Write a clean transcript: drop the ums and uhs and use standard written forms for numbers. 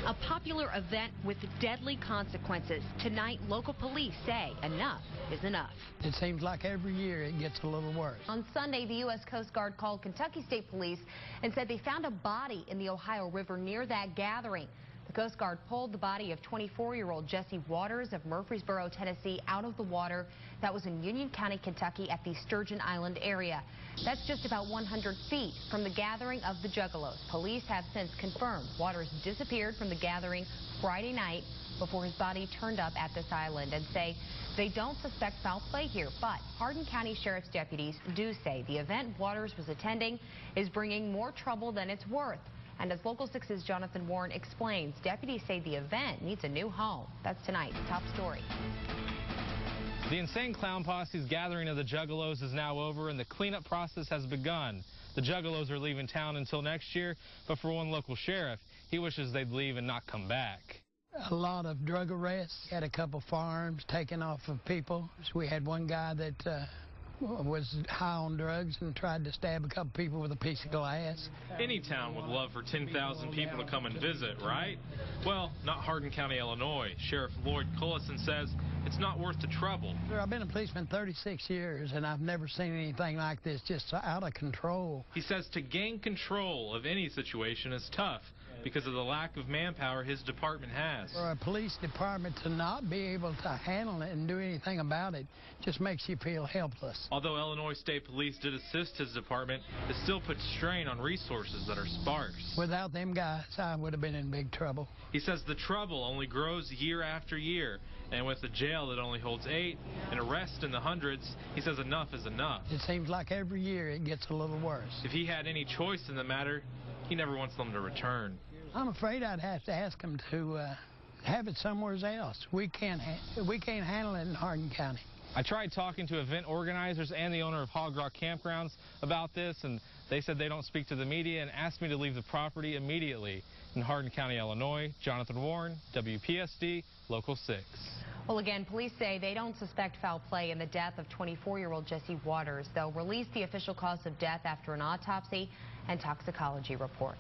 A popular event with deadly consequences. Tonight, local police say enough is enough. It seems like every year it gets a little worse. On Sunday, the U.S. Coast Guard called Kentucky State Police and said they found a body in the Ohio River near that gathering. The Coast Guard pulled the body of 24-year-old Jesse Waters of Murfreesboro, Tennessee, out of the water that was in Union County, Kentucky, at the Sturgeon Island area. That's just about 100 feet from the gathering of the Juggalos. Police have since confirmed Waters disappeared from the gathering Friday night before his body turned up at this island, and say they don't suspect foul play here. But Hardin County Sheriff's deputies do say the event Waters was attending is bringing more trouble than it's worth. And as Local 6's Jonathan Warren explains, deputies say the event needs a new home. That's tonight's top story. The Insane Clown Posse's gathering of the Juggalos is now over, and the cleanup process has begun. The Juggalos are leaving town until next year, but for one local sheriff, he wishes they'd leave and not come back. A lot of drug arrests. Had a couple farms taken off of people. So we had one guy that was high on drugs and tried to stab a couple people with a piece of glass. Any town would love for 10,000 people to come and visit, right? Well, not Hardin County, Illinois. Sheriff Lloyd Cullison says it's not worth the trouble. I've been a policeman 36 years, and I've never seen anything like this, just out of control. He says to gain control of any situation is tough because of the lack of manpower his department has. For a police department to not be able to handle it and do anything about it just makes you feel helpless. Although Illinois State Police did assist his department, it still puts strain on resources that are sparse. Without them guys, I would have been in big trouble. He says the trouble only grows year after year, and with a jail that only holds 8 and arrests in the hundreds, he says enough is enough. It seems like every year it gets a little worse. If he had any choice in the matter, he never wants them to return. I'm afraid I'd have to ask them to have it somewhere else. We can't handle it in Hardin County. I tried talking to event organizers and the owner of Hog Rock Campgrounds about this, and they said they don't speak to the media and asked me to leave the property immediately. In Hardin County, Illinois, Jonathan Warren, WPSD, Local 6. Well, again, police say they don't suspect foul play in the death of 24-year-old Jesse Waters. They'll release the official cause of death after an autopsy and toxicology report.